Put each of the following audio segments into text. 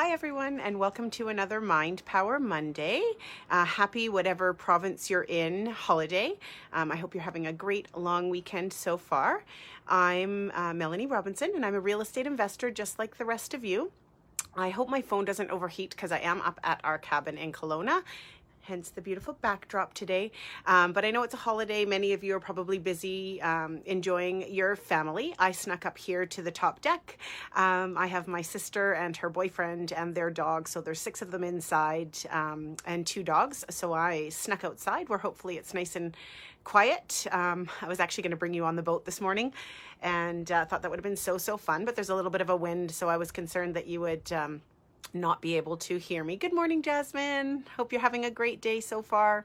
Hi everyone, and welcome to another Mind Power Monday. Happy whatever province you're in holiday. I hope you're having a great long weekend so far. I'm Melanie Robinson, and I'm a real estate investor just like the rest of you. I hope my phone doesn't overheat because I am up at our cabin in Kelowna, hence the beautiful backdrop today. But I know it's a holiday. Many of you are probably busy enjoying your family. I snuck up here to the top deck. I have my sister and her boyfriend and their dog. So there's 6 of them inside and 2 dogs. So I snuck outside where hopefully it's nice and quiet. I was actually going to bring you on the boat this morning and thought that would have been so fun. But there's a little bit of a wind. So I was concerned that you would not be able to hear me. Good morning, Jasmine. Hope you're having a great day so far.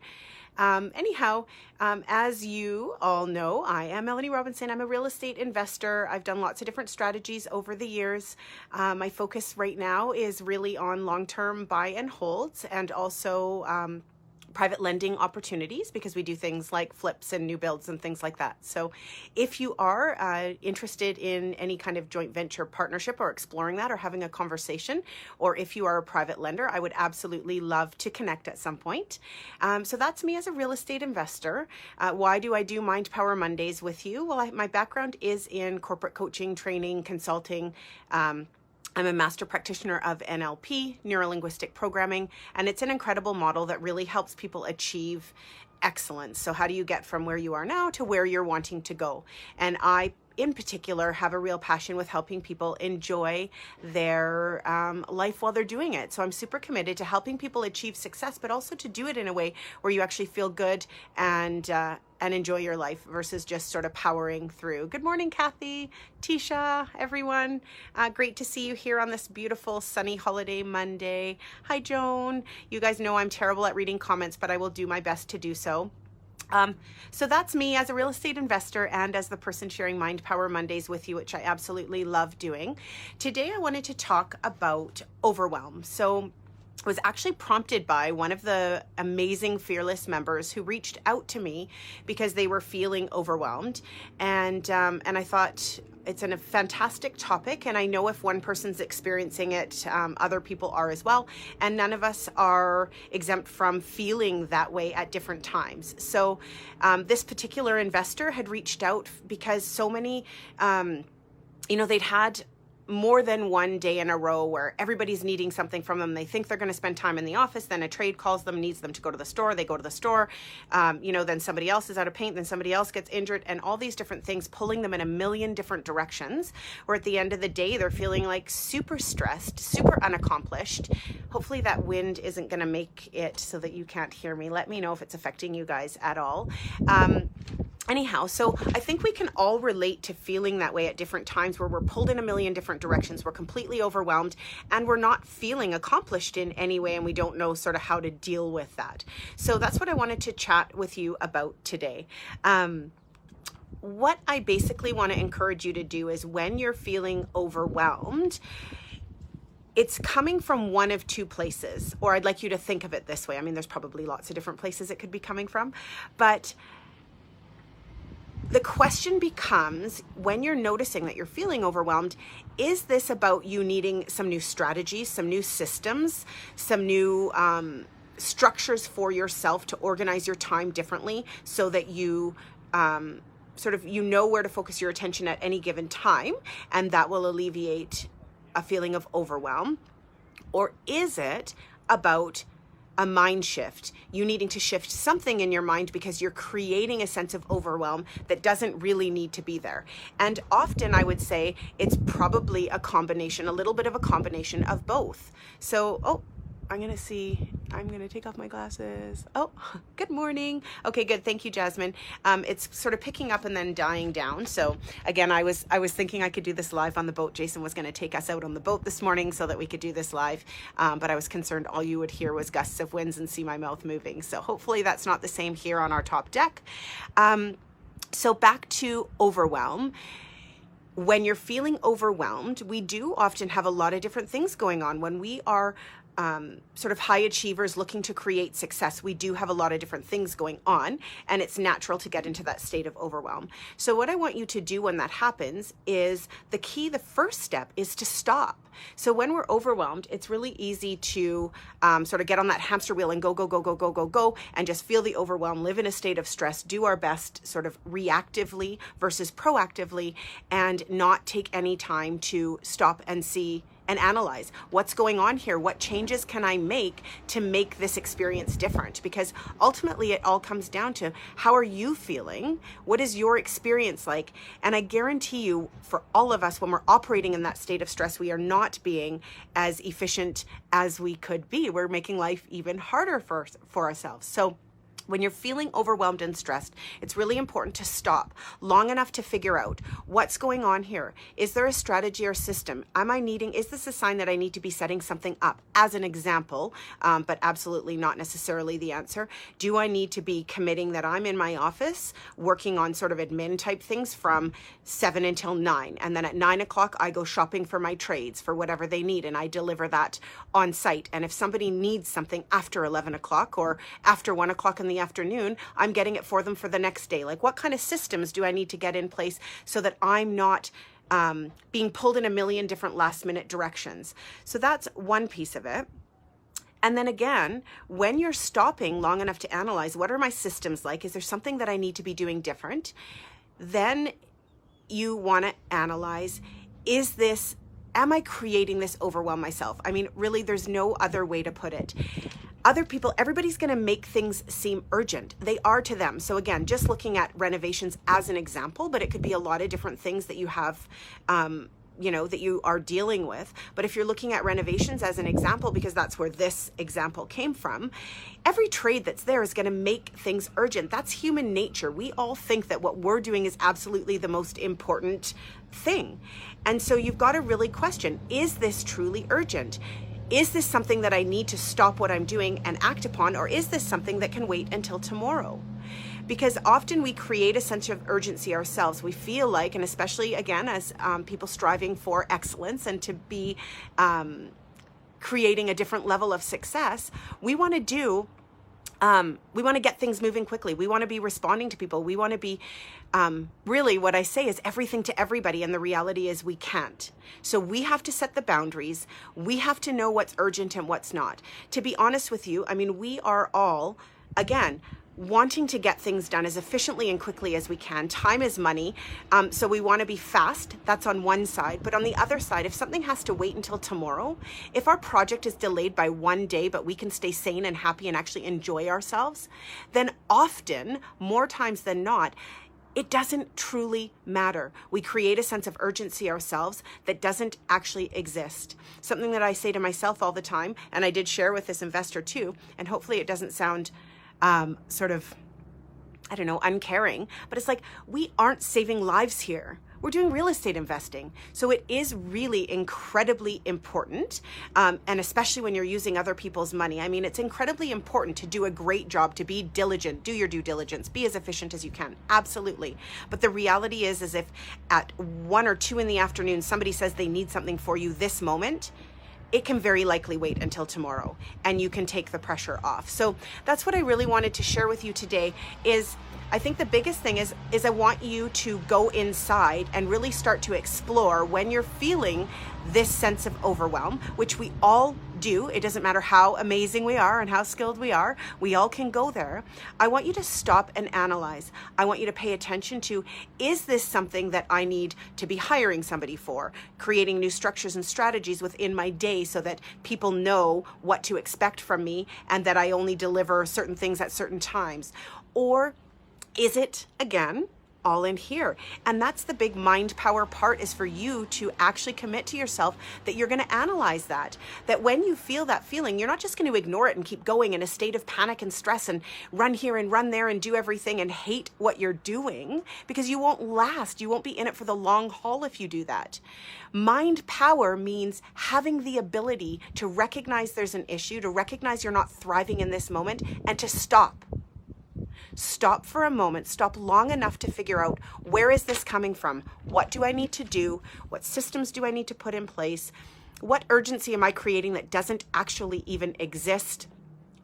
As you all know, I am Melanie Robinson. I'm a real estate investor. I've done lots of different strategies over the years. My focus right now is really on long-term buy and holds, and also private lending opportunities, because we do things like flips and new builds and things like that. So if you are interested in any kind of joint venture partnership or exploring that or having a conversation, or if you are a private lender, I would absolutely love to connect at some point. So that's me as a real estate investor. Why do I do Mind Power Mondays with you? Well, my background is in corporate coaching, training, consulting. I'm a master practitioner of NLP, neuro-linguistic programming, and it's an incredible model that really helps people achieve excellence. So how do you get from where you are now to where you're wanting to go? And I, in particular, have a real passion with helping people enjoy their life while they're doing it. So I'm super committed to helping people achieve success, but also to do it in a way where you actually feel good and enjoy your life versus just sort of powering through. Good morning, Kathy, Tisha, everyone. Great to see you here on this beautiful sunny holiday Monday. Hi, Joan. You guys know I'm terrible at reading comments, but I will do my best to do so. So that's me as a real estate investor and as the person sharing Mind Power Mondays with you, which I absolutely love doing. Today, I wanted to talk about overwhelm. So was actually prompted by one of the amazing Fearless members who reached out to me because they were feeling overwhelmed. And I thought it's a fantastic topic. And I know if one person's experiencing it, other people are as well. And none of us are exempt from feeling that way at different times. So this particular investor had reached out because so many, they'd had more than one day in a row where everybody's needing something from them. They think they're going to spend time in the office. Then a trade calls them, needs them to go to the store. They go to the store. Then somebody else is out of paint. Then somebody else gets injured, and all these different things pulling them in a million different directions, where at the end of the day, they're feeling like super stressed, super unaccomplished. Hopefully that wind isn't going to make it so that you can't hear me. Let me know if it's affecting you guys at all. Anyhow, so I think we can all relate to feeling that way at different times, where we're pulled in a million different directions, we're completely overwhelmed, and we're not feeling accomplished in any way, and we don't know sort of how to deal with that. So that's what I wanted to chat with you about today. What I basically want to encourage you to do is, when you're feeling overwhelmed, it's coming from one of 2 places, or I'd like you to think of it this way. I mean, there's probably lots of different places it could be coming from, but the question becomes, when you're noticing that you're feeling overwhelmed, is this about you needing some new strategies, some new systems, some new structures for yourself to organize your time differently so that you know where to focus your attention at any given time, and that will alleviate a feeling of overwhelm? Or is it about a mind shift, you needing to shift something in your mind because you're creating a sense of overwhelm that doesn't really need to be there? And often I would say it's probably a little bit of a combination of both. So, I'm going to take off my glasses. Oh, good morning. Okay, good. Thank you, Jasmine. It's sort of picking up and then dying down. So again, I was thinking I could do this live on the boat. Jason was going to take us out on the boat this morning so that we could do this live. But I was concerned all you would hear was gusts of winds and see my mouth moving. So hopefully that's not the same here on our top deck. So back to overwhelm. When you're feeling overwhelmed, we do often have a lot of different things going on. When we are sort of high achievers looking to create success, we do have a lot of different things going on, and it's natural to get into that state of overwhelm. So what I want you to do when that happens is the first step is to stop. So when we're overwhelmed, it's really easy to sort of get on that hamster wheel and go, and just feel the overwhelm, live in a state of stress, do our best sort of reactively versus proactively, and not take any time to stop and see and analyze what's going on here. What changes can I make to make this experience different? Because ultimately it all comes down to, how are you feeling? What is your experience like? And I guarantee you, for all of us, when we're operating in that state of stress, we are not being as efficient as we could be. We're making life even harder for ourselves. So when you're feeling overwhelmed and stressed, it's really important to stop long enough to figure out what's going on here. Is there a strategy or system? Is this a sign that I need to be setting something up? As an example, but absolutely not necessarily the answer. Do I need to be committing that I'm in my office working on sort of admin type things from 7 until 9? And then at 9 o'clock, I go shopping for my trades for whatever they need, and I deliver that on site. And if somebody needs something after 11 o'clock or after 1 o'clock in the afternoon, I'm getting it for them for the next day. Like, what kind of systems do I need to get in place so that I'm not being pulled in a million different last minute directions? So that's one piece of it. And then again, when you're stopping long enough to analyze, what are my systems like? Is there something that I need to be doing different? Then you want to analyze, am I creating this overwhelm myself? I mean, really, there's no other way to put it. Other people, everybody's going to make things seem urgent. They are to them. So again, just looking at renovations as an example, but it could be a lot of different things that you have, that you are dealing with. But if you're looking at renovations as an example, because that's where this example came from, every trade that's there is going to make things urgent. That's human nature. We all think that what we're doing is absolutely the most important thing. And so you've got to really question, is this truly urgent? Is this something that I need to stop what I'm doing and act upon, or is this something that can wait until tomorrow? Because often we create a sense of urgency ourselves. We feel like, and especially again, as people striving for excellence and to be creating a different level of success, we want to get things moving quickly. We want to be responding to people. We want to be, really what I say is everything to everybody. And the reality is we can't. So we have to set the boundaries. We have to know what's urgent and what's not. To be honest with you, I mean, we are all, again, wanting to get things done as efficiently and quickly as we can. Time is money. So we want to be fast. That's on one side. But on the other side, if something has to wait until tomorrow, if our project is delayed by one day, but we can stay sane and happy and actually enjoy ourselves, then often, more times than not, it doesn't truly matter. We create a sense of urgency ourselves that doesn't actually exist. Something that I say to myself all the time, and I did share with this investor too, and hopefully it doesn't sound sort of, uncaring, but it's like, we aren't saving lives here. We're doing real estate investing. So it is really incredibly important. And especially when you're using other people's money. I mean, it's incredibly important to do a great job, to be diligent, do your due diligence, be as efficient as you can. Absolutely. But the reality is if at 1 or 2 in the afternoon, somebody says they need something for you this moment, it can very likely wait until tomorrow, and you can take the pressure off. So that's what I really wanted to share with you today. Is I think the biggest thing is I want you to go inside and really start to explore when you're feeling this sense of overwhelm, which we all do. It doesn't matter how amazing we are and how skilled we are. We all can go there. I want you to stop and analyze. I want you to pay attention to, is this something that I need to be hiring somebody for? Creating new structures and strategies within my day so that people know what to expect from me and that I only deliver certain things at certain times? Or is it, again, all in here? And that's the big mind power part, is for you to actually commit to yourself that you're going to analyze that when you feel that feeling, you're not just going to ignore it and keep going in a state of panic and stress and run here and run there and do everything and hate what you're doing, because you won't last. You won't be in it for the long haul if you do that. Mind power means having the ability to recognize there's an issue, to recognize you're not thriving in this moment, and to stop. Stop for a moment, stop long enough to figure out, where is this coming from? What do I need to do? What systems do I need to put in place? What urgency am I creating that doesn't actually even exist?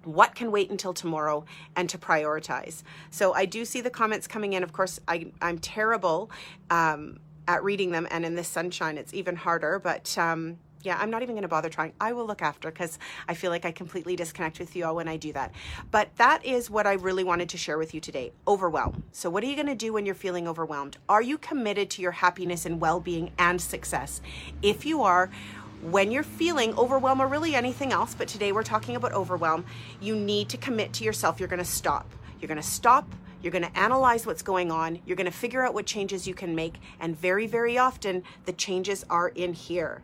What can wait until tomorrow, and to prioritize. So I do see the comments coming in. Of course, I'm terrible at reading them, and in this sunshine, it's even harder. But yeah, I'm not even going to bother trying. I will look after, because I feel like I completely disconnect with you all when I do that. But that is what I really wanted to share with you today. Overwhelm. So what are you going to do when you're feeling overwhelmed? Are you committed to your happiness and well-being and success? If you are, when you're feeling overwhelmed, or really anything else, but today we're talking about overwhelm, you need to commit to yourself. You're going to stop. You're going to stop. You're going to analyze what's going on. You're going to figure out what changes you can make. And very, very often, the changes are in here.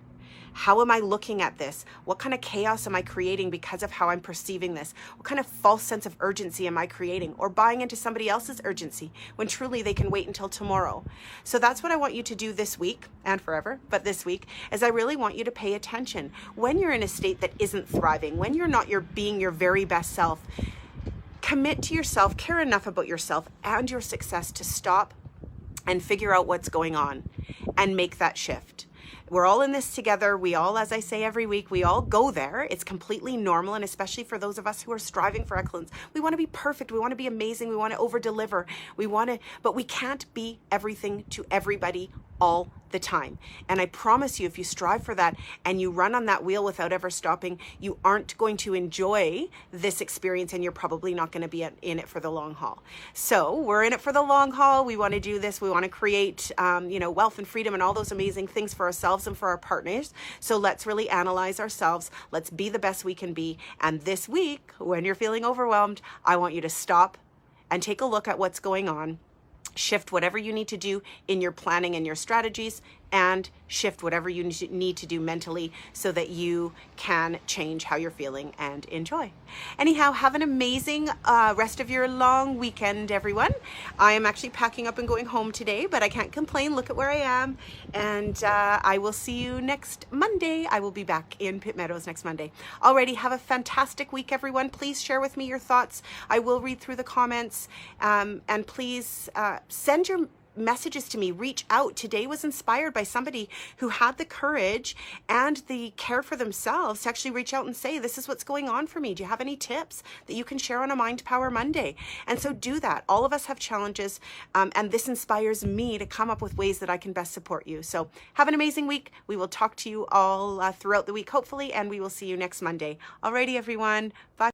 How am I looking at this? What kind of chaos am I creating because of how I'm perceiving this? What kind of false sense of urgency am I creating, or buying into somebody else's urgency when truly they can wait until tomorrow? So that's what I want you to do this week, and forever, but this week, is I really want you to pay attention. When you're in a state that isn't thriving, when you're not being your very best self, commit to yourself, care enough about yourself and your success to stop and figure out what's going on and make that shift. We're all in this together. We all, as I say every week, we all go there. It's completely normal. And especially for those of us who are striving for excellence, we want to be perfect. We want to be amazing. We want to over deliver. But we can't be everything to everybody all the time. And I promise you, if you strive for that and you run on that wheel without ever stopping, you aren't going to enjoy this experience, and you're probably not going to be in it for the long haul. So we're in it for the long haul. We want to do this. We want to create, wealth and freedom and all those amazing things for ourselves and for our partners. So let's really analyze ourselves. Let's be the best we can be. And this week, when you're feeling overwhelmed, I want you to stop and take a look at what's going on. Shift whatever you need to do in your planning and your strategies, and shift whatever you need to do mentally so that you can change how you're feeling and enjoy. Anyhow, have an amazing rest of your long weekend, everyone. I am actually packing up and going home today, but I can't complain. Look at where I am. And I will see you next Monday. I will be back in Pitt Meadows next Monday. Alrighty, have a fantastic week, everyone. Please share with me your thoughts. I will read through the comments. And please send your messages to me. Reach out. Today was inspired by somebody who had the courage and the care for themselves to actually reach out and say, this is what's going on for me. Do you have any tips that you can share on a Mind Power Monday? And so do that. All of us have challenges, and this inspires me to come up with ways that I can best support you. So have an amazing week. We will talk to you all throughout the week, hopefully, and we will see you next Monday. Alrighty, everyone. Bye.